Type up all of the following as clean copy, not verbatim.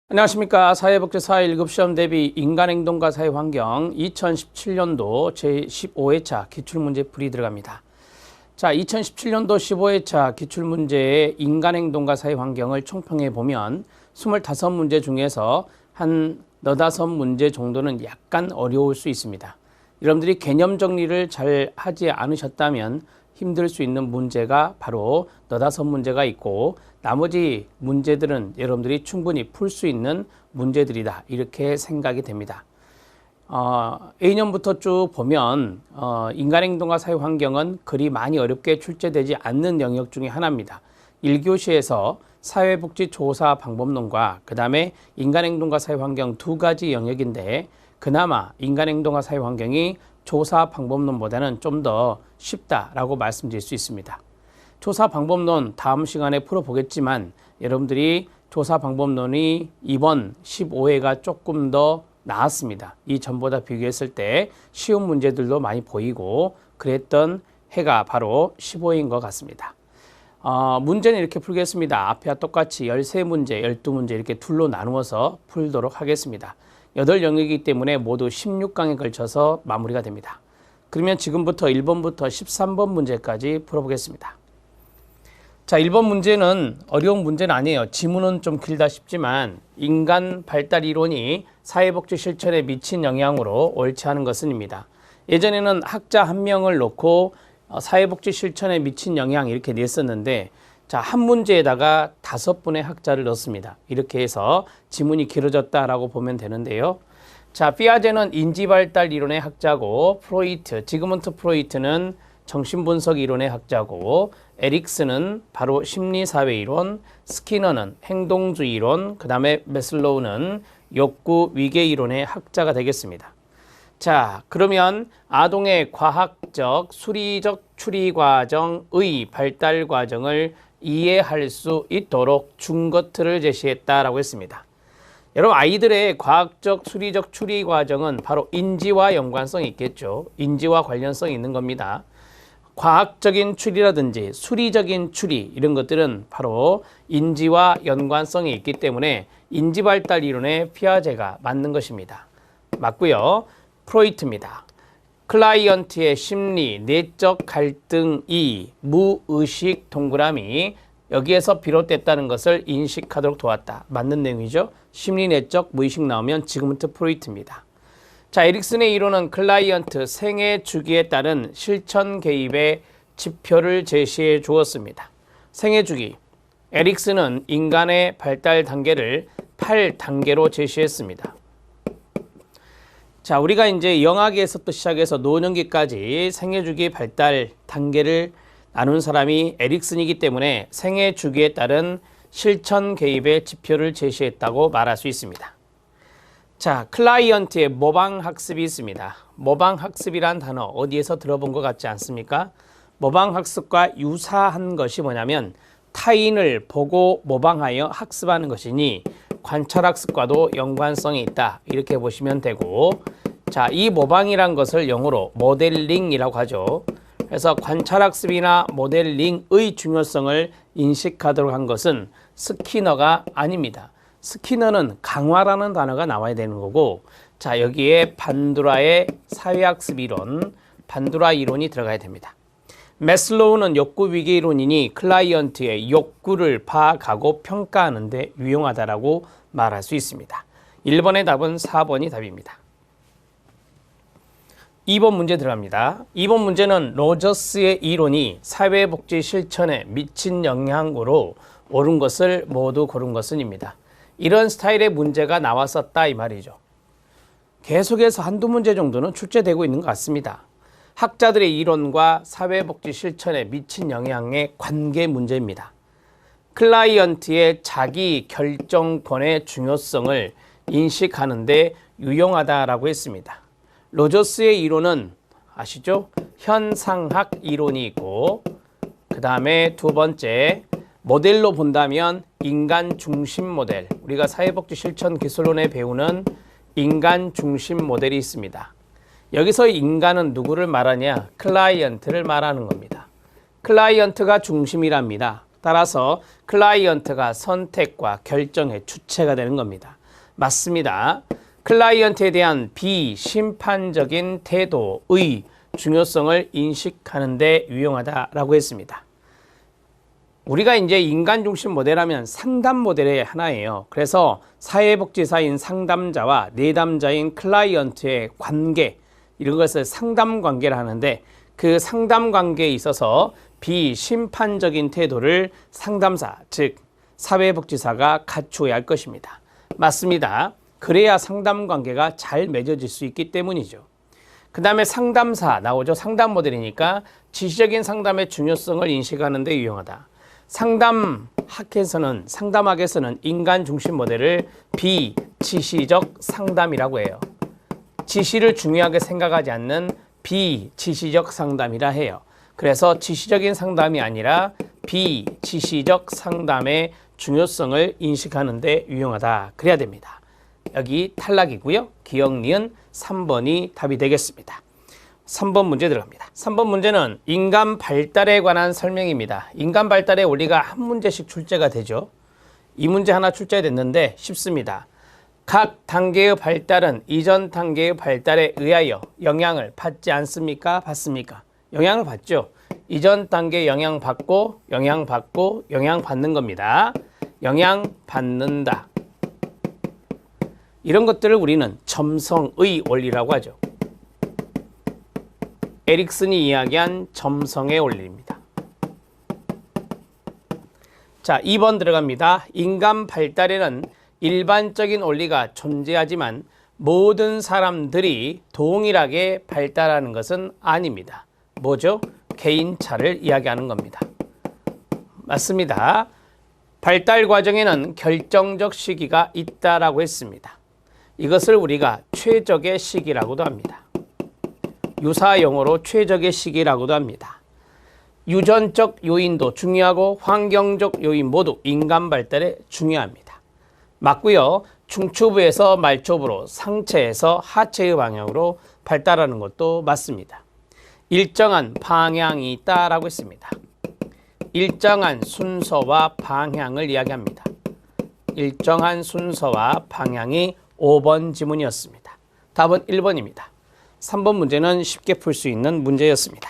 안녕하십니까. 사회복지사 1급 시험 대비 인간행동과 사회환경 2017년도 제15회차 기출문제 풀이 들어갑니다. 자, 2017년도 15회차 기출문제의 인간행동과 사회환경을 총평해 보면 25문제 중에서 한 4~5문제 정도는 약간 어려울 수 있습니다. 여러분들이 개념 정리를 잘 하지 않으셨다면 힘들 수 있는 문제가 바로 4~5문제가 있고, 나머지 문제들은 여러분들이 충분히 풀 수 있는 문제들이다, 이렇게 생각이 됩니다. A년부터 쭉 보면 인간행동과 사회환경은 그리 많이 어렵게 출제되지 않는 영역 중에 하나입니다. 1교시에서 사회복지조사 방법론과 그 다음에 인간행동과 사회환경 두 가지 영역인데, 그나마 인간행동과 사회환경이 조사 방법론보다는 좀 더 쉽다라고 말씀드릴 수 있습니다. 조사 방법론 다음 시간에 풀어보겠지만, 여러분들이 조사 방법론이 이번 15회가 조금 더 나았습니다. 이전보다 비교했을 때 쉬운 문제들도 많이 보이고 그랬던 해가 바로 15회인 것 같습니다. 문제는 이렇게 풀겠습니다. 앞에와 똑같이 13문제, 12문제 이렇게 둘로 나누어서 풀도록 하겠습니다. 8영역이기 때문에 모두 16강에 걸쳐서 마무리가 됩니다. 그러면 지금부터 1번부터 13번 문제까지 풀어보겠습니다. 자, 1번 문제는 어려운 문제는 아니에요. 지문은 좀 길다 싶지만, 인간 발달 이론이 사회복지 실천에 미친 영향으로 옳지 않은 것은입니다. 예전에는 학자 한 명을 놓고 사회복지 실천에 미친 영향 이렇게 냈었는데, 자, 한 문제에다가 5분의 학자를 넣습니다. 이렇게 해서 지문이 길어졌다라고 보면 되는데요. 자, 피아제는 인지발달 이론의 학자고, 지그문트 프로이트는 정신분석 이론의 학자고, 에릭슨은 바로 심리사회 이론, 스키너는 행동주의 이론, 그 다음에 메슬로우는 욕구 위계 이론의 학자가 되겠습니다. 자, 그러면 아동의 과학적, 수리적 추리 과정의 발달 과정을 이해할 수 있도록 준거트를 제시했다라고 했습니다. 여러분, 아이들의 과학적, 수리적 추리 과정은 바로 인지와 연관성이 있겠죠. 인지와 관련성이 있는 겁니다. 과학적인 추리라든지 수리적인 추리, 이런 것들은 바로 인지와 연관성이 있기 때문에 인지발달 이론의 피아제가 맞는 것입니다. 맞고요. 프로이트입니다. 클라이언트의 심리, 내적 갈등이 무의식 동그라미, 여기에서 비롯됐다는 것을 인식하도록 도왔다. 맞는 내용이죠. 심리, 내적, 무의식 나오면 지그문트 프로이트입니다. 자, 에릭슨의 이론은 클라이언트 생애 주기에 따른 실천 개입의 지표를 제시해 주었습니다. 생애 주기. 에릭슨은 인간의 발달 단계를 8단계로 제시했습니다. 자, 우리가 이제 영아기에서부터 시작해서 노년기까지 생애 주기 발달 단계를 나눈 사람이 에릭슨이기 때문에 생애 주기에 따른 실천 개입의 지표를 제시했다고 말할 수 있습니다. 자, 클라이언트의 모방학습이 있습니다. 모방학습이란 단어 어디에서 들어본 것 같지 않습니까? 모방학습과 유사한 것이 뭐냐면 타인을 보고 모방하여 학습하는 것이니 관찰학습과도 연관성이 있다, 이렇게 보시면 되고, 자, 이 모방이란 것을 영어로 모델링이라고 하죠. 그래서 관찰학습이나 모델링의 중요성을 인식하도록 한 것은 스키너가 아닙니다. 스키너는 강화라는 단어가 나와야 되는 거고, 자, 여기에 반두라의 사회학습 이론, 반두라 이론이 들어가야 됩니다. 메슬로우는 욕구 위계 이론이니 클라이언트의 욕구를 파악하고 평가하는 데 유용하다라고 말할 수 있습니다. 1번의 답은 4번이 답입니다. 2번 문제 들어갑니다. 2번 문제는 로저스의 이론이 사회복지 실천에 미친 영향으로 옳은 것을 모두 고른 것은입니다. 이런 스타일의 문제가 나왔었다, 이 말이죠. 계속해서 한두 문제 정도는 출제되고 있는 것 같습니다. 학자들의 이론과 사회복지 실천에 미친 영향의 관계 문제입니다. 클라이언트의 자기 결정권의 중요성을 인식하는 데 유용하다라고 했습니다. 로저스의 이론은 아시죠? 현상학 이론이 있고, 그 다음에 두 번째 모델로 본다면 인간 중심 모델, 우리가 사회복지 실천 기술론에 배우는 인간 중심 모델이 있습니다. 여기서 인간은 누구를 말하냐? 클라이언트를 말하는 겁니다. 클라이언트가 중심이랍니다. 따라서 클라이언트가 선택과 결정의 주체가 되는 겁니다. 맞습니다. 클라이언트에 대한 비심판적인 태도의 중요성을 인식하는 데 유용하다라고 했습니다. 우리가 이제 인간 중심 모델하면 상담 모델의 하나예요. 그래서 사회복지사인 상담자와 내담자인 클라이언트의 관계, 이런 것을 상담 관계를 하는데, 그 상담 관계에 있어서 비심판적인 태도를 상담사, 즉 사회복지사가 갖추어야 할 것입니다. 맞습니다. 그래야 상담 관계가 잘 맺어질 수 있기 때문이죠. 그 다음에 상담사 나오죠. 상담 모델이니까 지시적인 상담의 중요성을 인식하는 데 유용하다. 상담학에서는 인간 중심 모델을 비지시적 상담이라고 해요. 지시를 중요하게 생각하지 않는 비지시적 상담이라 해요. 그래서 지시적인 상담이 아니라 비지시적 상담의 중요성을 인식하는 데 유용하다. 그래야 됩니다. 여기 탈락이고요. 기억, 니은 3번이 답이 되겠습니다. 3번 문제 들어갑니다. 3번 문제는 인간 발달에 관한 설명입니다. 인간 발달의 원리가 한 문제씩 출제가 되죠. 이 문제 하나 출제됐는데 쉽습니다. 각 단계의 발달은 이전 단계의 발달에 의하여 영향을 받지 않습니까? 받습니까? 영향을 받죠. 이전 단계 영향받고 영향받는 겁니다. 영향받는다. 이런 것들을 우리는 점성의 원리라고 하죠. 에릭슨이 이야기한 점성의 원리입니다. 자, 2번 들어갑니다. 인간 발달에는 일반적인 원리가 존재하지만 모든 사람들이 동일하게 발달하는 것은 아닙니다. 뭐죠? 개인차를 이야기하는 겁니다. 맞습니다. 발달 과정에는 결정적 시기가 있다라고 했습니다. 이것을 우리가 최적의 시기라고도 합니다. 유사 용어로 최적의 시기라고도 합니다. 유전적 요인도 중요하고 환경적 요인 모두 인간 발달에 중요합니다. 맞고요. 중추부에서 말초부로, 상체에서 하체의 방향으로 발달하는 것도 맞습니다. 일정한 방향이 있다라고 했습니다. 일정한 순서와 방향을 이야기합니다. 일정한 순서와 방향이 5번 지문이었습니다. 답은 1번입니다. 3번 문제는 쉽게 풀 수 있는 문제였습니다.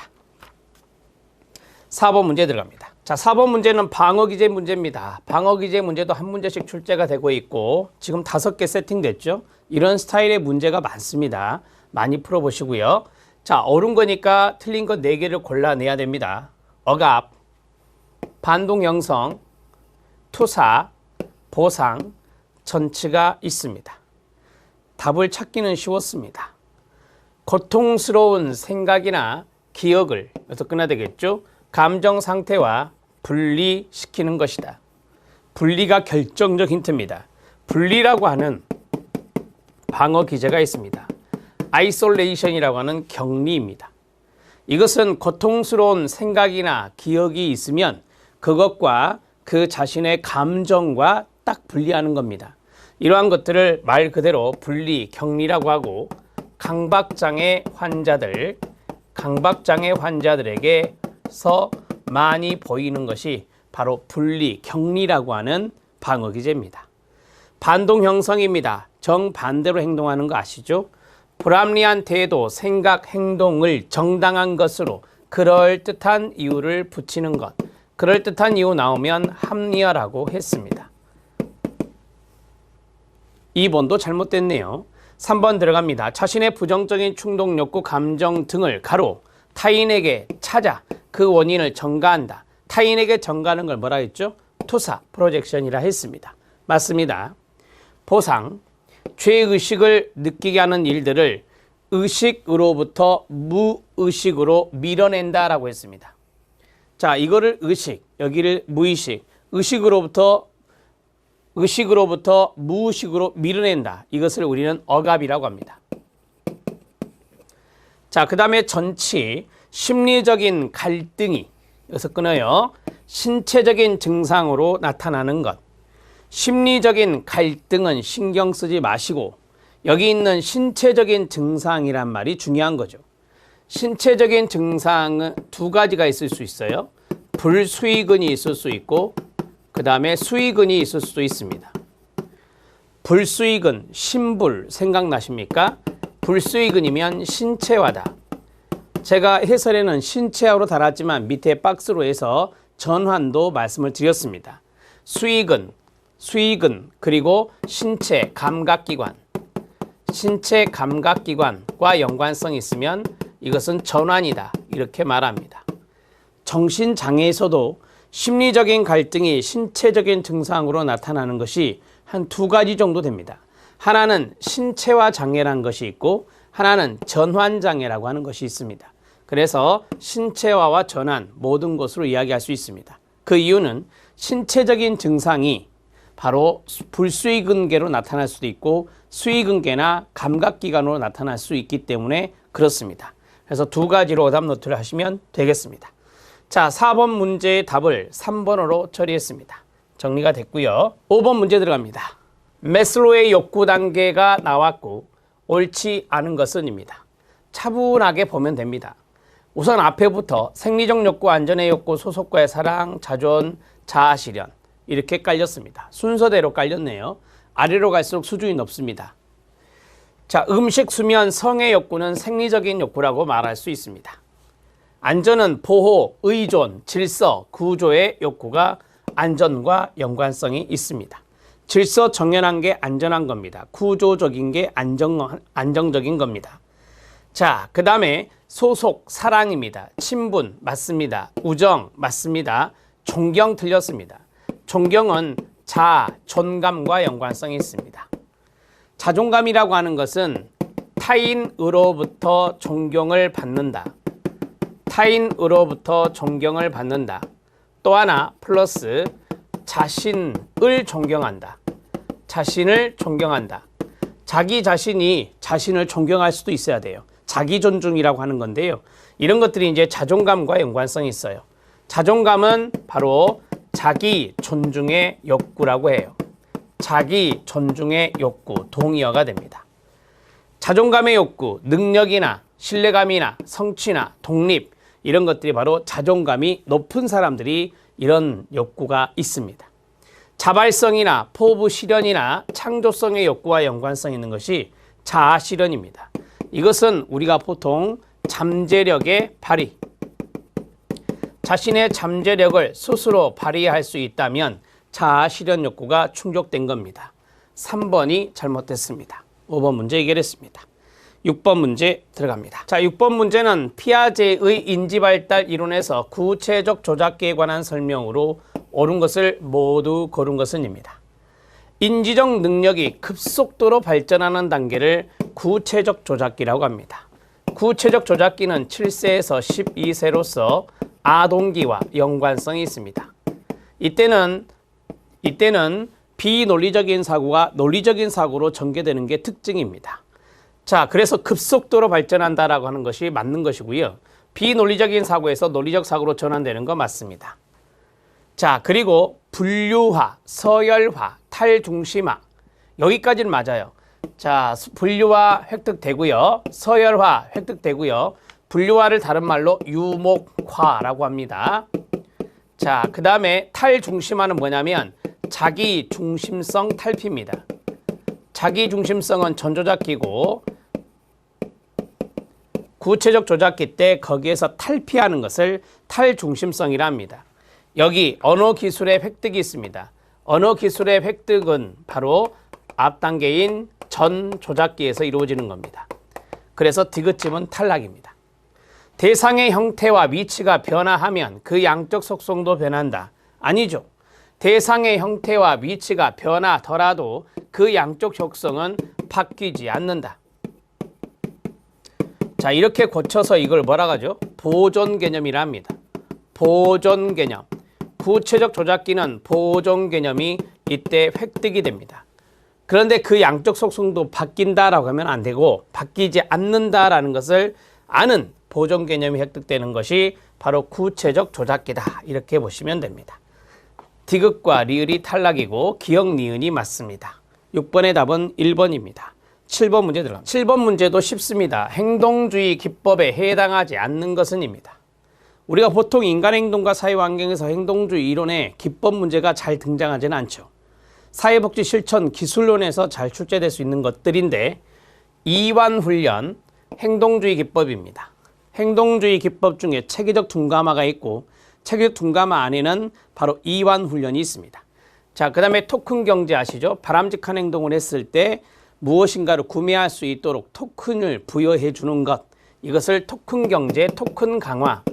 4번 문제 들어갑니다. 자, 4번 문제는 방어기제 문제입니다. 방어기제 문제도 한 문제씩 출제가 되고 있고 지금 5개 세팅됐죠. 이런 스타일의 문제가 많습니다. 많이 풀어보시고요. 자, 옳은 거니까 틀린 거 4개를 골라내야 됩니다. 억압, 반동 형성, 투사, 보상, 전치가 있습니다. 답을 찾기는 쉬웠습니다. 고통스러운 생각이나 기억을, 여기서 끝나야 되겠죠? 감정 상태와 분리시키는 것이다. 분리가 결정적 힌트입니다. 분리라고 하는 방어 기제가 있습니다. 아이솔레이션이라고 하는 격리입니다. 이것은 고통스러운 생각이나 기억이 있으면 그것과 그 자신의 감정과 딱 분리하는 겁니다. 이러한 것들을 말 그대로 분리, 격리라고 하고 강박장애 환자들에게서 많이 보이는 것이 바로 분리, 격리라고 하는 방어 기제입니다. 반동 형성입니다. 정반대로 행동하는 거 아시죠? 불합리한 태도, 생각, 행동을 정당한 것으로 그럴듯한 이유를 붙이는 것. 그럴듯한 이유 나오면 합리화라고 했습니다. 2번도 잘못됐네요. 3번 들어갑니다. 자신의 부정적인 충동, 욕구, 감정 등을 가로 타인에게 찾아 그 원인을 전가한다. 타인에게 전가하는 걸 뭐라 했죠? 투사, 프로젝션이라 했습니다. 맞습니다. 보상, 죄의식을 느끼게 하는 일들을 의식으로부터 무의식으로 밀어낸다라고 했습니다. 자, 이거를 의식, 여기를 무의식, 의식으로부터 무의식으로 밀어낸다. 이것을 우리는 억압이라고 합니다. 자, 그 다음에 전치, 심리적인 갈등이, 여기서 끊어요. 신체적인 증상으로 나타나는 것. 심리적인 갈등은 신경 쓰지 마시고 여기 있는 신체적인 증상이란 말이 중요한 거죠. 신체적인 증상은 두 가지가 있을 수 있어요. 불수의근이 있을 수 있고 그 다음에 수의근이 있을 수도 있습니다. 불수의근, 신불 생각나십니까? 불수의근이면 신체화다. 제가 해설에는 신체화로 달았지만 밑에 박스로 해서 전환도 말씀을 드렸습니다. 수의근, 그리고 신체 감각기관, 신체 감각기관과 연관성이 있으면 이것은 전환이다 이렇게 말합니다. 정신장애에서도 심리적인 갈등이 신체적인 증상으로 나타나는 것이 한 두 가지 정도 됩니다. 하나는 신체화 장애라는 것이 있고 하나는 전환장애라고 하는 것이 있습니다. 그래서 신체화와 전환 모든 것으로 이야기할 수 있습니다. 그 이유는 신체적인 증상이 바로 불수의근계로 나타날 수도 있고 수의근계나 감각기관으로 나타날 수 있기 때문에 그렇습니다. 그래서 두 가지로 오답 노트를 하시면 되겠습니다. 자, 4번 문제의 답을 3번으로 처리했습니다. 정리가 됐고요. 5번 문제 들어갑니다. 매슬로우의 욕구 단계가 나왔고 옳지 않은 것은입니다. 차분하게 보면 됩니다. 우선 앞에부터 생리적 욕구, 안전의 욕구, 소속과의 사랑, 자존, 자아실현 이렇게 깔렸습니다. 순서대로 깔렸네요. 아래로 갈수록 수준이 높습니다. 자, 음식, 수면, 성의 욕구는 생리적인 욕구라고 말할 수 있습니다. 안전은 보호, 의존, 질서, 구조의 욕구가 안전과 연관성이 있습니다. 질서 정연한 게 안전한 겁니다. 구조적인 게 안정적인 겁니다. 자, 그 다음에 소속, 사랑입니다. 친분, 맞습니다. 우정, 맞습니다. 존경, 틀렸습니다. 존경은 자아, 존감과 연관성이 있습니다. 자존감이라고 하는 것은 타인으로부터 존경을 받는다. 타인으로부터 존경을 받는다. 또 하나 플러스 자신을 존경한다. 자신을 존경한다. 자기 자신이 자신을 존경할 수도 있어야 돼요. 자기 존중이라고 하는 건데요. 이런 것들이 이제 자존감과 연관성이 있어요. 자존감은 바로 자기 존중의 욕구라고 해요. 자기 존중의 욕구, 동의어가 됩니다. 자존감의 욕구, 능력이나 신뢰감이나 성취나 독립 이런 것들이 바로 자존감이 높은 사람들이 이런 욕구가 있습니다. 자발성이나 포부 실현이나 창조성의 욕구와 연관성 있는 것이 자아 실현입니다. 이것은 우리가 보통 잠재력의 발휘, 자신의 잠재력을 스스로 발휘할 수 있다면 자아 실현 욕구가 충족된 겁니다. 3번이 잘못됐습니다. 5번 문제 해결했습니다. 6번 문제 들어갑니다. 자, 6번 문제는 피아제의 인지발달 이론에서 구체적 조작기에 관한 설명으로 옳은 것을 모두 고른 것은입니다. 인지적 능력이 급속도로 발전하는 단계를 구체적 조작기라고 합니다. 구체적 조작기는 7세에서 12세로서 아동기와 연관성이 있습니다. 이때는 비논리적인 사고가 논리적인 사고로 전개되는 게 특징입니다. 자, 그래서 급속도로 발전한다라고 하는 것이 맞는 것이고요. 비논리적인 사고에서 논리적 사고로 전환되는 거 맞습니다. 자, 그리고 분류화, 서열화, 탈중심화 여기까지는 맞아요. 자, 분류화 획득되고요. 서열화 획득되고요. 분류화를 다른 말로 유목화라고 합니다. 자, 그 다음에 탈중심화는 뭐냐면 자기중심성 탈피입니다. 자기중심성은 전조작기고 구체적 조작기 때 거기에서 탈피하는 것을 탈중심성이라 합니다. 여기 언어기술의 획득이 있습니다. 언어기술의 획득은 바로 앞 단계인 전조작기에서 이루어지는 겁니다. 그래서 디귿쯤은 탈락입니다. 대상의 형태와 위치가 변화하면 그 양적 속성도 변한다. 아니죠. 대상의 형태와 위치가 변하더라도 그 양적 속성은 바뀌지 않는다. 자, 이렇게 고쳐서 이걸 뭐라 하죠? 보존 개념이라 합니다. 보존 개념. 구체적 조작기는 보존 개념이 이때 획득이 됩니다. 그런데 그 양적 속성도 바뀐다라고 하면 안 되고 바뀌지 않는다라는 것을 아는 보존 개념이 획득되는 것이 바로 구체적 조작기다. 이렇게 보시면 됩니다. 디귿과 리을이 탈락이고 기역 니은이 맞습니다. 6번의 답은 1번입니다. 7번 문제 들어갑니다. 7번 문제도 쉽습니다. 행동주의 기법에 해당하지 않는 것은입니다. 우리가 보통 인간행동과 사회환경에서 행동주의 이론에 기법 문제가 잘 등장하지는 않죠. 사회복지 실천 기술론에서 잘 출제될 수 있는 것들인데 이완훈련 행동주의 기법입니다. 행동주의 기법 중에 체계적 둔감화가 있고 체계적 둔감화 안에는 바로 이완훈련이 있습니다. 자, 그 다음에 토큰 경제 아시죠? 바람직한 행동을 했을 때 무엇인가를 구매할 수 있도록 토큰을 부여해 주는 것, 이것을 토큰 경제, 토큰 강화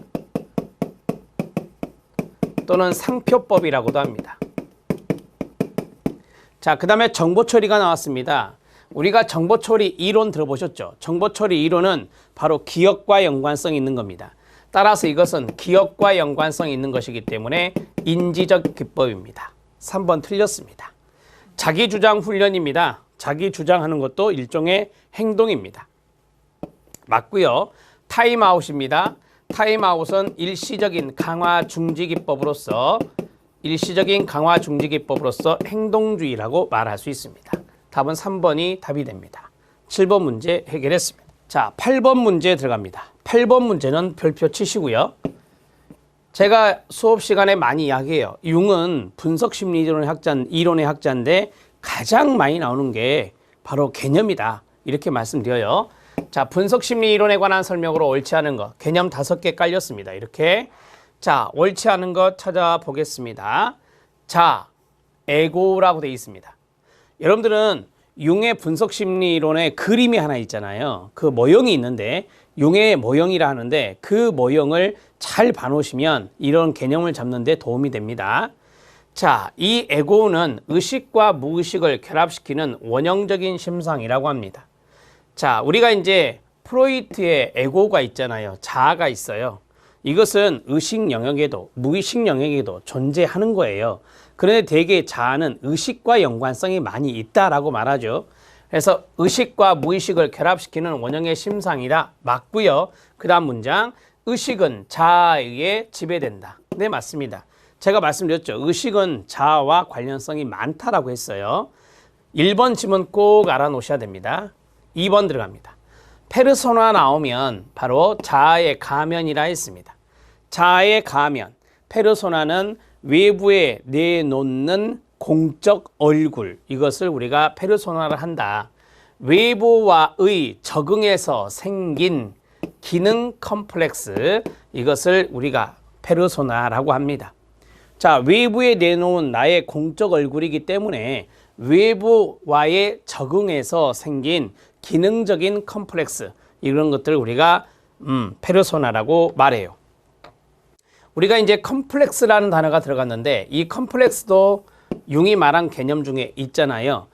또는 상표법이라고도 합니다. 자, 그 다음에 정보처리가 나왔습니다. 우리가 정보처리 이론 들어보셨죠? 정보처리 이론은 바로 기억과 연관성이 있는 겁니다. 따라서 이것은 기억과 연관성이 있는 것이기 때문에 인지적 기법입니다. 3번 틀렸습니다. 자기주장 훈련입니다. 자기주장하는 것도 일종의 행동입니다. 맞고요. 타임아웃입니다. 타임아웃은 일시적인 강화 중지 기법으로서 행동주의라고 말할 수 있습니다. 답은 3번이 답이 됩니다. 7번 문제 해결했습니다. 자, 8번 문제 들어갑니다. 8번 문제는 별표 치시고요. 제가 수업 시간에 많이 이야기해요. 융은 분석심리 이론의 학자인데 가장 많이 나오는 게 바로 개념이다. 이렇게 말씀드려요. 자, 분석심리 이론에 관한 설명으로 옳지 않은 것, 개념 5개 깔렸습니다. 이렇게. 자, 옳지 않은 것 찾아보겠습니다. 자, 에고라고 되어 있습니다. 여러분들은 융의 분석심리론에 그림이 하나 있잖아요. 그 모형이 있는데 융의 모형이라 하는데 그 모형을 잘 봐놓으시면 이런 개념을 잡는 데 도움이 됩니다. 자, 이 에고는 의식과 무의식을 결합시키는 원형적인 심상이라고 합니다. 자, 우리가 이제 프로이트의 에고가 있잖아요. 자아가 있어요. 이것은 의식 영역에도 무의식 영역에도 존재하는 거예요. 그런데 대개 자아는 의식과 연관성이 많이 있다라고 말하죠. 그래서 의식과 무의식을 결합시키는 원형의 심상이다. 맞고요. 그 다음 문장, 의식은 자아에 의해 지배된다. 네, 맞습니다. 제가 말씀드렸죠. 의식은 자아와 관련성이 많다라고 했어요. 1번 지문 꼭 알아놓으셔야 됩니다. 2번 들어갑니다. 페르소나 나오면 바로 자아의 가면이라 했습니다. 자아의 가면, 페르소나는 외부에 내놓는 공적 얼굴, 이것을 우리가 페르소나를 한다. 외부와의 적응에서 생긴 기능 컴플렉스, 이것을 우리가 페르소나라고 합니다. 자, 외부에 내놓은 나의 공적 얼굴이기 때문에 외부와의 적응에서 생긴 기능적인 컴플렉스, 이런 것들을 우리가 페르소나라고 말해요. 우리가 이제 컴플렉스라는 단어가 들어갔는데 이 컴플렉스도 융이 말한 개념 중에 있잖아요.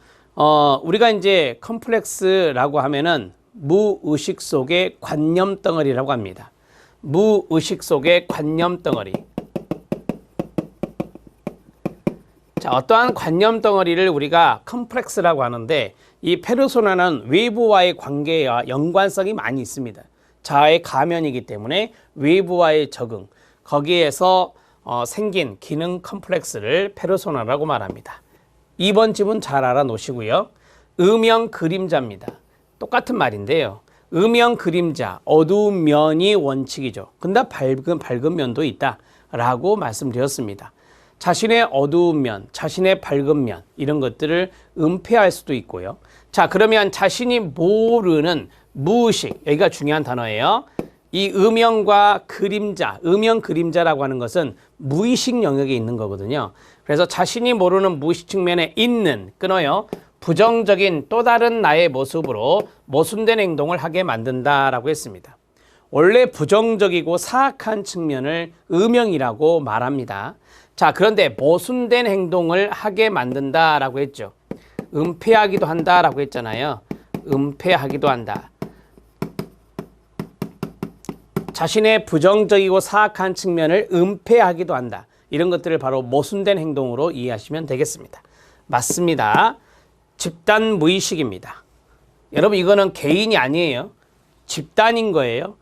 우리가 이제 컴플렉스라고 하면은 무의식 속의 관념 덩어리라고 합니다. 무의식 속의 관념 덩어리. 자, 어떠한 관념 덩어리를 우리가 컴플렉스라고 하는데 이 페르소나는 외부와의 관계와 연관성이 많이 있습니다. 자아의 가면이기 때문에 외부와의 적응, 거기에서 생긴 기능 컴플렉스를 페르소나라고 말합니다. 2번 지문 잘 알아놓으시고요. 음영 그림자입니다. 똑같은 말인데요. 음영 그림자, 어두운 면이 원칙이죠. 근데 밝은 면도 있다라고 말씀드렸습니다. 자신의 어두운 면, 자신의 밝은 면, 이런 것들을 은폐할 수도 있고요. 자, 그러면 자신이 모르는 무의식, 여기가 중요한 단어예요. 이 음영과 그림자, 음영 그림자라고 하는 것은 무의식 영역에 있는 거거든요. 그래서 자신이 모르는 무의식 측면에 있는, 끊어요, 부정적인 또 다른 나의 모습으로 모순된 행동을 하게 만든다라고 했습니다. 원래 부정적이고 사악한 측면을 음영이라고 말합니다. 자, 그런데 모순된 행동을 하게 만든다라고 했죠. 은폐하기도 한다라고 했잖아요. 은폐하기도 한다. 자신의 부정적이고 사악한 측면을 은폐하기도 한다. 이런 것들을 바로 모순된 행동으로 이해하시면 되겠습니다. 맞습니다. 집단 무의식입니다. 여러분, 이거는 개인이 아니에요. 집단인 거예요.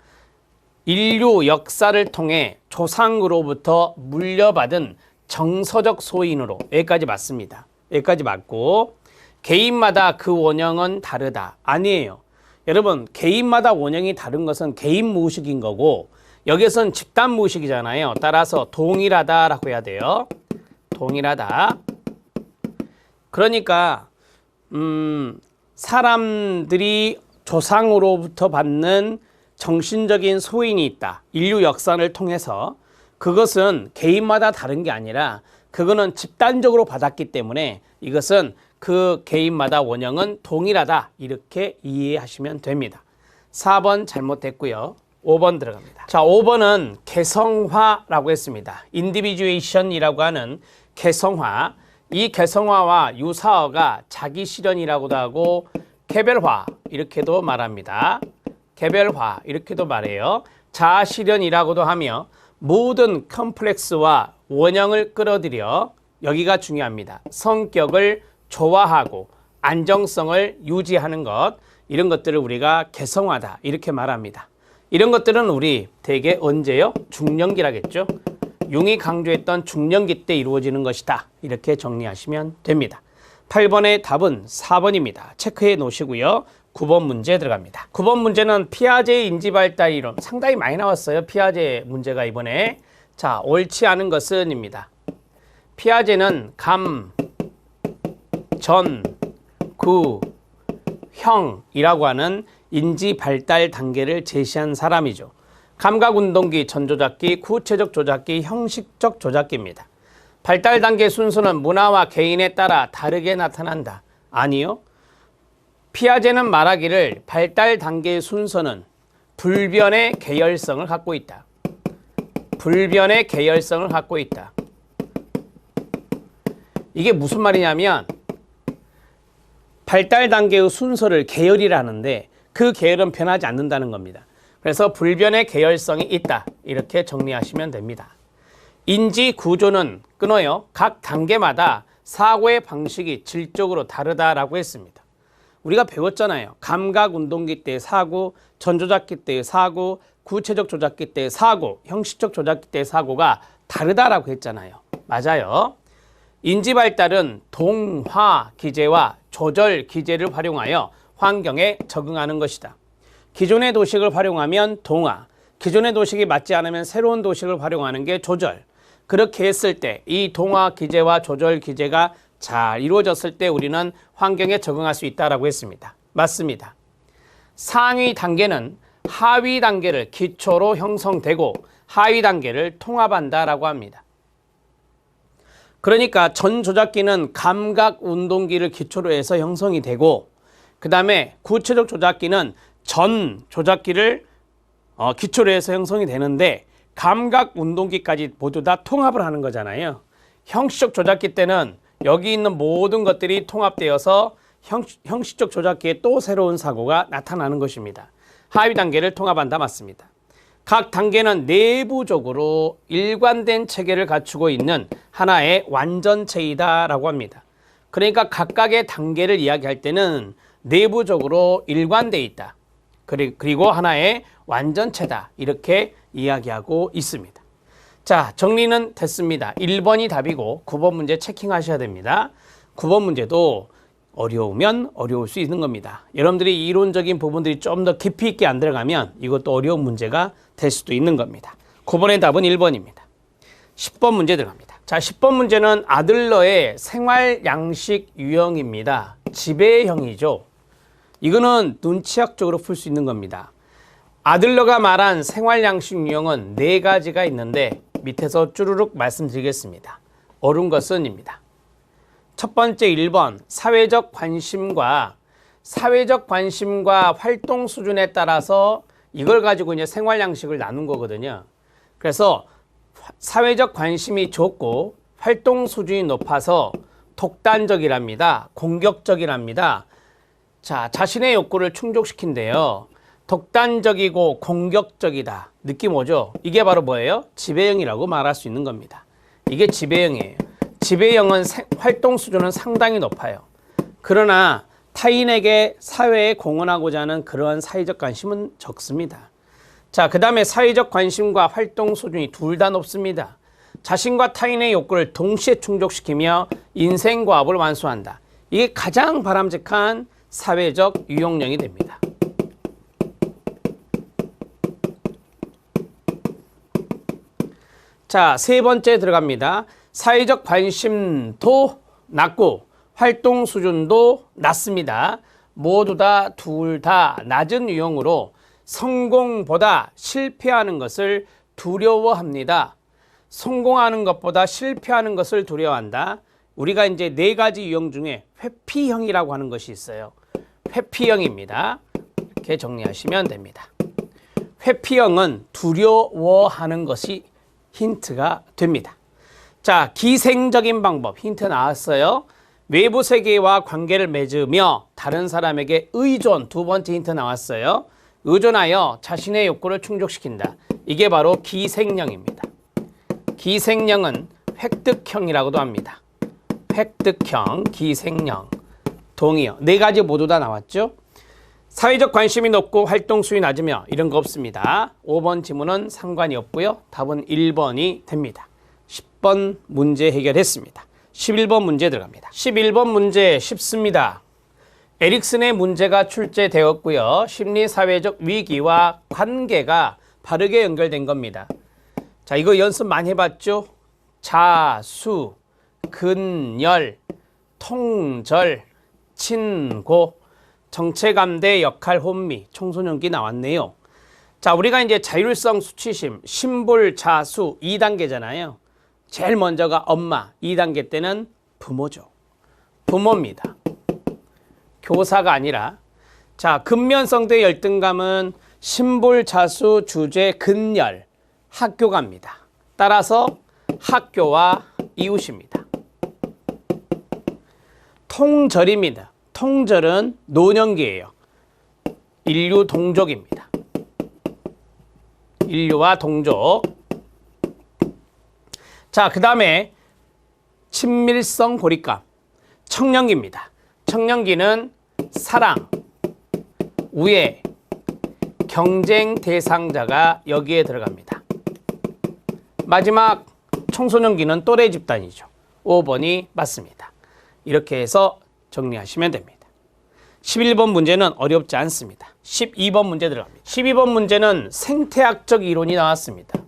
인류 역사를 통해 조상으로부터 물려받은 정서적 소인으로, 여기까지 맞습니다. 여기까지 맞고, 개인마다 그 원형은 다르다. 아니에요. 여러분, 개인마다 원형이 다른 것은 개인 무의식인 거고, 여기서는 집단 무의식이잖아요. 따라서 동일하다라고 해야 돼요. 동일하다. 그러니까 사람들이 조상으로부터 받는 정신적인 소인이 있다. 인류 역사를 통해서 그것은 개인마다 다른 게 아니라 그거는 집단적으로 받았기 때문에 이것은 그 개인마다 원형은 동일하다. 이렇게 이해하시면 됩니다. 4번 잘못됐고요. 5번 들어갑니다. 자, 5번은 개성화라고 했습니다. 인디비주에이션이라고 하는 개성화. 이 개성화와 유사어가 자기실현이라고도 하고 개별화 이렇게도 말합니다. 개별화 이렇게도 말해요. 자아실현이라고도 하며 모든 컴플렉스와 원형을 끌어들여 여기가 중요합니다. 성격을 조화하고 안정성을 유지하는 것 이런 것들을 우리가 개성화다 이렇게 말합니다. 이런 것들은 우리 대개 언제요? 중년기라겠죠. 융이 강조했던 중년기 때 이루어지는 것이다. 이렇게 정리하시면 됩니다. 8번의 답은 4번입니다. 체크해 놓으시고요. 9번 문제 들어갑니다. 9번 문제는 피아제의 인지발달 이론 상당히 많이 나왔어요. 피아제 문제가 이번에. 자, 옳지 않은 것은입니다. 피아제는 감, 전, 구, 형이라고 하는 인지발달 단계를 제시한 사람이죠. 감각운동기, 전조작기, 구체적 조작기, 형식적 조작기입니다. 발달 단계 순서는 문화와 개인에 따라 다르게 나타난다. 아니요. 피아제는 말하기를 발달 단계의 순서는 불변의 계열성을 갖고 있다. 불변의 계열성을 갖고 있다. 이게 무슨 말이냐면 발달 단계의 순서를 계열이라 하는데 그 계열은 변하지 않는다는 겁니다. 그래서 불변의 계열성이 있다. 이렇게 정리하시면 됩니다. 인지 구조는 끊어요. 각 단계마다 사고의 방식이 질적으로 다르다라고 했습니다. 우리가 배웠잖아요. 감각 운동기 때의 사고, 전조작기 때의 사고, 구체적 조작기 때의 사고, 형식적 조작기 때의 사고가 다르다라고 했잖아요. 맞아요. 인지 발달은 동화 기제와 조절 기제를 활용하여 환경에 적응하는 것이다. 기존의 도식을 활용하면 동화, 기존의 도식이 맞지 않으면 새로운 도식을 활용하는 게 조절. 그렇게 했을 때 이 동화 기제와 조절 기제가 잘 이루어졌을 때 우리는 환경에 적응할 수 있다고 했습니다. 맞습니다. 상위 단계는 하위 단계를 기초로 형성되고 하위 단계를 통합한다라고 합니다. 그러니까 전 조작기는 감각 운동기를 기초로 해서 형성이 되고 그 다음에 구체적 조작기는 전 조작기를 기초로 해서 형성이 되는데 감각 운동기까지 모두 다 통합을 하는 거잖아요. 형식적 조작기 때는 여기 있는 모든 것들이 통합되어서 형식적 조작기에 또 새로운 사고가 나타나는 것입니다. 하위 단계를 통합한다 맞습니다. 각 단계는 내부적으로 일관된 체계를 갖추고 있는 하나의 완전체이다라고 합니다. 그러니까 각각의 단계를 이야기할 때는 내부적으로 일관되어 있다. 그리고 하나의 완전체다. 이렇게 이야기하고 있습니다. 자, 정리는 됐습니다. 1번이 답이고 9번 문제 체킹하셔야 됩니다. 9번 문제도 어려우면 어려울 수 있는 겁니다. 여러분들이 이론적인 부분들이 좀 더 깊이 있게 안 들어가면 이것도 어려운 문제가 될 수도 있는 겁니다. 9번의 답은 1번입니다. 10번 문제 들어갑니다. 자, 10번 문제는 아들러의 생활 양식 유형입니다. 지배형이죠. 이거는 눈치학적으로 풀 수 있는 겁니다. 아들러가 말한 생활 양식 유형은 4가지가 있는데 밑에서 쭈루룩 말씀드리겠습니다. 옳은 것은입니다. 첫 번째 1번 사회적 관심과 활동 수준에 따라서 이걸 가지고 이제 생활 양식을 나눈 거거든요. 그래서 사회적 관심이 적고 활동 수준이 높아서 독단적이랍니다. 공격적이랍니다. 자, 자신의 욕구를 충족시킨대요. 독단적이고 공격적이다. 느낌 오죠? 이게 바로 뭐예요? 지배형이라고 말할 수 있는 겁니다. 이게 지배형이에요. 지배형은 활동 수준은 상당히 높아요. 그러나 타인에게 사회에 공헌하고자 하는 그러한 사회적 관심은 적습니다. 자, 그 다음에 사회적 관심과 활동 수준이 둘 다 높습니다. 자신과 타인의 욕구를 동시에 충족시키며 인생과업을 완수한다. 이게 가장 바람직한 사회적 유형령이 됩니다. 자, 세 번째 들어갑니다. 사회적 관심도 낮고 활동 수준도 낮습니다. 모두 다 둘 다 낮은 유형으로 성공보다 실패하는 것을 두려워합니다. 성공하는 것보다 실패하는 것을 두려워한다. 우리가 이제 네 가지 유형 중에 회피형이라고 하는 것이 있어요. 회피형입니다. 이렇게 정리하시면 됩니다. 회피형은 두려워하는 것이 힌트가 됩니다. 자, 기생적인 방법 힌트 나왔어요. 외부 세계와 관계를 맺으며 다른 사람에게 의존, 두 번째 힌트 나왔어요. 의존하여 자신의 욕구를 충족시킨다. 이게 바로 기생형입니다. 기생형은 획득형이라고도 합니다. 획득형, 기생형, 동의어. 네 가지 모두 다 나왔죠? 사회적 관심이 높고 활동 수위 낮으며 이런 거 없습니다. 5번 지문은 상관이 없고요. 답은 1번이 됩니다. 10번 문제 해결했습니다. 11번 문제 들어갑니다. 11번 문제 쉽습니다. 에릭슨의 문제가 출제되었고요. 심리사회적 위기와 관계가 바르게 연결된 겁니다. 자, 이거 연습 많이 해봤죠? 자수, 근열, 통절, 친고, 정체감대 역할 혼미, 청소년기 나왔네요. 자, 우리가 이제 자율성 수치심, 심볼, 자수 2단계잖아요. 제일 먼저가 엄마, 2단계 때는 부모죠. 부모입니다. 교사가 아니라. 자, 근면성대 열등감은 심볼, 자수, 주제, 근열, 학교가입니다. 따라서 학교와 이웃입니다. 통절입니다. 통절은 노년기예요. 인류 동족입니다. 인류와 동족. 자, 그 다음에 친밀성 고립감. 청년기입니다. 청년기는 사랑, 우애, 경쟁 대상자가 여기에 들어갑니다. 마지막 청소년기는 또래 집단이죠. 5번이 맞습니다. 이렇게 해서 정리하시면 됩니다. 11번 문제는 어렵지 않습니다. 12번 문제 들어갑니다. 12번 문제는 생태학적 이론이 나왔습니다.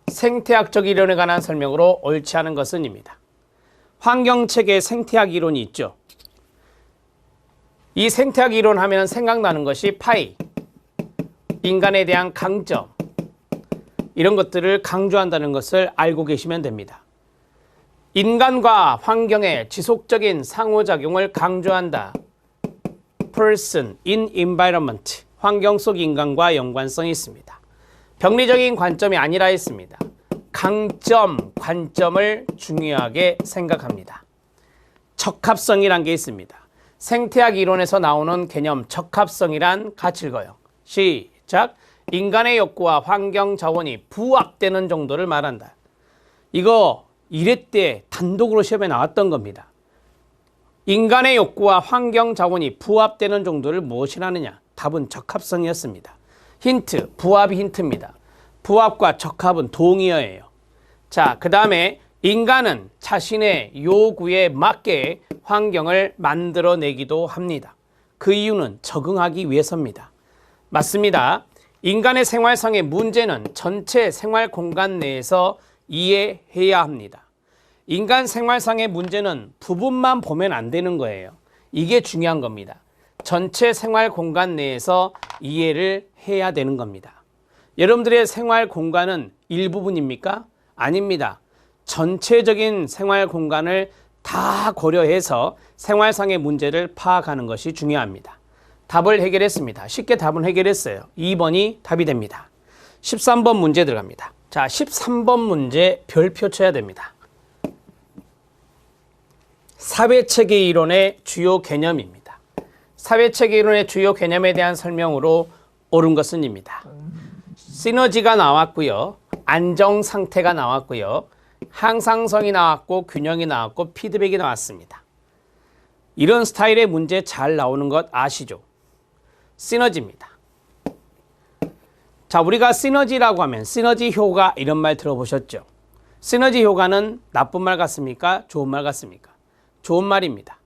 생태학적 이론에 관한 설명으로 옳지 않은 것은 입니다. 환경체계 생태학 이론이 있죠. 이 생태학 이론 하면 생각나는 것이 파이, 인간에 대한 강점, 이런 것들을 강조한다는 것을 알고 계시면 됩니다. 인간과 환경의 지속적인 상호작용을 강조한다. Person in environment, 환경 속 인간과 연관성이 있습니다. 병리적인 관점이 아니라 했습니다. 강점, 관점을 중요하게 생각합니다. 적합성이란 게 있습니다. 생태학 이론에서 나오는 개념 적합성이란 같이 읽어요. 시작. 인간의 욕구와 환경 자원이 부합되는 정도를 말한다. 이거 1회 때 단독으로 시험에 나왔던 겁니다. 인간의 욕구와 환경 자원이 부합되는 정도를 무엇이라느냐? 답은 적합성이었습니다. 힌트, 부합이 힌트입니다. 부합과 적합은 동의어예요. 자, 그 다음에 인간은 자신의 요구에 맞게 환경을 만들어내기도 합니다. 그 이유는 적응하기 위해서입니다. 맞습니다. 인간의 생활상의 문제는 전체 생활 공간 내에서 이해해야 합니다. 인간 생활상의 문제는 부분만 보면 안 되는 거예요. 이게 중요한 겁니다. 전체 생활 공간 내에서 이해를 해야 되는 겁니다. 여러분들의 생활 공간은 일부분입니까? 아닙니다. 전체적인 생활 공간을 다 고려해서 생활상의 문제를 파악하는 것이 중요합니다. 답을 해결했습니다. 쉽게 답은 해결했어요. 2번이 답이 됩니다. 13번 문제 들어갑니다. 자, 13번 문제 별표 쳐야 됩니다. 사회체계 이론의 주요 개념입니다. 사회체계 이론의 주요 개념에 대한 설명으로 옳은 것은 입니다. 시너지가 나왔고요. 안정상태가 나왔고요. 항상성이 나왔고 균형이 나왔고 피드백이 나왔습니다. 이런 스타일의 문제 잘 나오는 것 아시죠? 시너지입니다. 자, 우리가 시너지라고 하면 시너지 효과 이런 말 들어보셨죠? 시너지 효과는 나쁜 말 같습니까? 좋은 말 같습니까? 좋은 말입니다.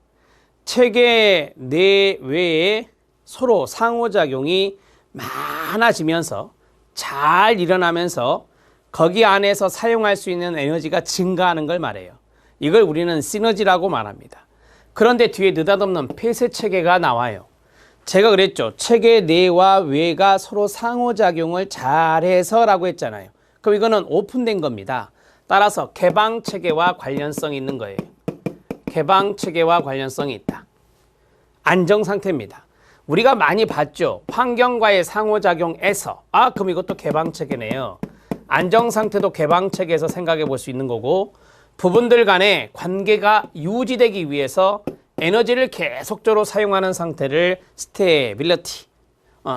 체계 내외에 서로 상호작용이 많아지면서 잘 일어나면서 거기 안에서 사용할 수 있는 에너지가 증가하는 걸 말해요. 이걸 우리는 시너지라고 말합니다. 그런데 뒤에 느닷없는 폐쇄 체계가 나와요. 제가 그랬죠. 체계 내와 외가 서로 상호작용을 잘해서 라고 했잖아요. 그럼 이거는 오픈된 겁니다. 따라서 개방 체계와 관련성이 있는 거예요. 개방 체계와 관련성이 있다. 안정 상태입니다. 우리가 많이 봤죠. 환경과의 상호작용에서. 그럼 이것도 개방 체계네요. 안정 상태도 개방 체계에서 생각해 볼 수 있는 거고, 부분들 간의 관계가 유지되기 위해서 에너지를 계속적으로 사용하는 상태를 스테빌리티,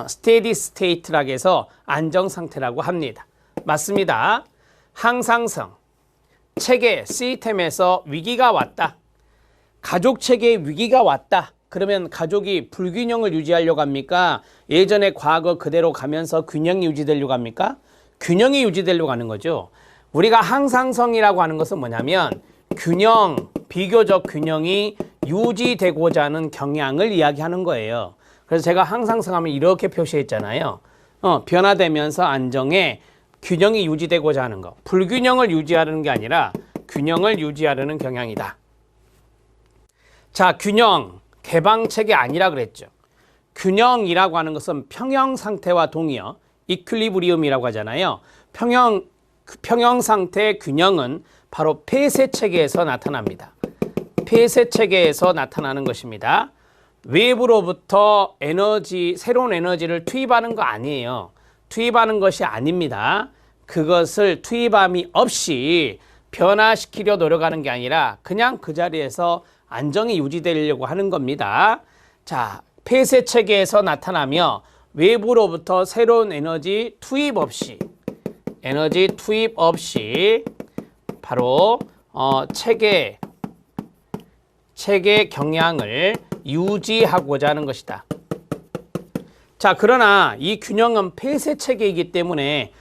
스테디 스테이트라고 해서 안정 상태라고 합니다. 맞습니다. 항상성, 체계, 시스템에서 위기가 왔다. 가족 체계에 위기가 왔다. 그러면 가족이 불균형을 유지하려고 합니까? 예전의 과거 그대로 가면서 균형이 유지되려고 합니까? 균형이 유지되려고 하는 거죠. 우리가 항상성이라고 하는 것은 뭐냐면 균형, 비교적 균형이 유지되고자 하는 경향을 이야기하는 거예요. 그래서 제가 항상성 하면 이렇게 표시했잖아요. 변화되면서 안정에 균형이 유지되고자 하는 거. 불균형을 유지하려는 게 아니라 균형을 유지하려는 경향이다. 자, 균형, 개방체계 아니라 그랬죠. 균형이라고 하는 것은 평형 상태와 동의어, 이퀄리브리움이라고 하잖아요. 평형 상태의 균형은 바로 폐쇄 체계에서 나타납니다. 폐쇄 체계에서 나타나는 것입니다. 외부로부터 새로운 에너지를 투입하는 거 아니에요. 투입하는 것이 아닙니다. 그것을 투입함이 없이 변화시키려 노력하는 게 아니라 그냥 그 자리에서 안정이 유지되려고 하는 겁니다. 자, 폐쇄 체계에서 나타나며 외부로부터 새로운 에너지 투입 없이 바로 체계 경향을 유지하고자 하는 것이다. 자, 그러나 이 균형은 폐쇄 체계이기 때문에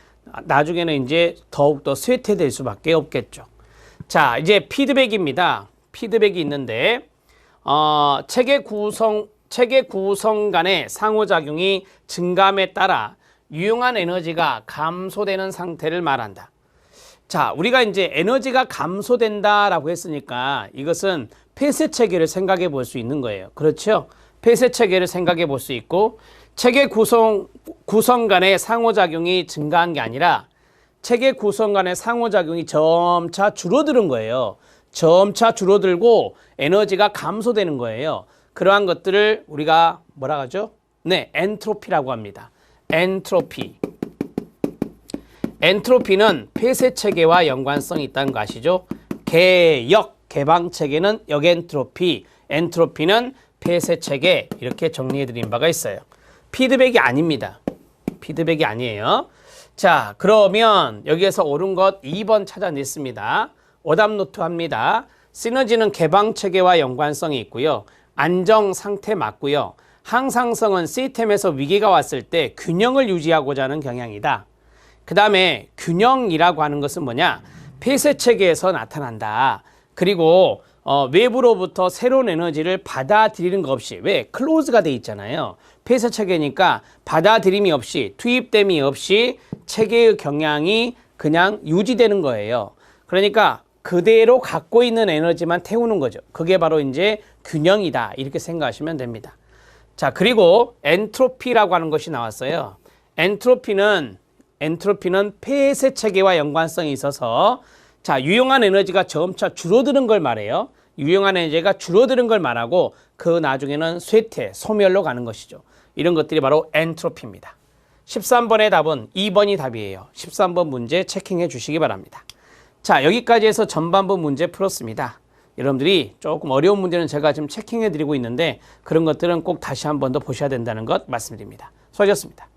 나중에는 이제 더욱더 쇠퇴될 수밖에 없겠죠. 자, 이제 피드백입니다. 피드백이 있는데 체계 구성 간의 상호작용이 증감에 따라 유용한 에너지가 감소되는 상태를 말한다. 자, 우리가 이제 에너지가 감소된다라고 했으니까 이것은 폐쇄 체계를 생각해 볼 수 있는 거예요. 그렇죠? 폐쇄 체계를 생각해 볼 수 있고, 체계 구성 간의 상호작용이 증가한 게 아니라 체계 구성 간의 상호작용이 점차 줄어드는 거예요. 점차 줄어들고 에너지가 감소되는 거예요. 그러한 것들을 우리가 뭐라 하죠? 네, 엔트로피라고 합니다. 엔트로피. 엔트로피는 폐쇄 체계와 연관성이 있다는 거 아시죠? 개방 체계는 역엔트로피, 엔트로피는 폐쇄 체계, 이렇게 정리해 드린 바가 있어요. 피드백이 아닙니다. 피드백이 아니에요. 자, 그러면 여기에서 옳은 것 2번 찾아냈습니다. 오답 노트 합니다. 시너지는 개방 체계와 연관성이 있고요. 안정 상태 맞고요. 항상성은 시스템에서 위기가 왔을 때 균형을 유지하고자 하는 경향이다. 그 다음에 균형이라고 하는 것은 뭐냐? 폐쇄 체계에서 나타난다. 그리고 외부로부터 새로운 에너지를 받아들이는 것 없이, 왜? 클로즈가 돼 있잖아요. 폐쇄 체계니까 받아들임이 없이, 투입됨이 없이 체계의 경향이 그냥 유지되는 거예요. 그러니까 그대로 갖고 있는 에너지만 태우는 거죠. 그게 바로 이제 균형이다. 이렇게 생각하시면 됩니다. 자, 그리고 엔트로피라고 하는 것이 나왔어요. 엔트로피는 폐쇄 체계와 연관성이 있어서, 자, 유용한 에너지가 점차 줄어드는 걸 말해요. 유용한 에너지가 줄어드는 걸 말하고 그 나중에는 쇠퇴, 소멸로 가는 것이죠. 이런 것들이 바로 엔트로피입니다. 13번의 답은 2번이 답이에요. 13번 문제 체킹해 주시기 바랍니다. 자, 여기까지 해서 전반부 문제 풀었습니다. 여러분들이 조금 어려운 문제는 제가 지금 체킹해 드리고 있는데 그런 것들은 꼭 다시 한 번 더 보셔야 된다는 것 말씀드립니다. 수고하셨습니다.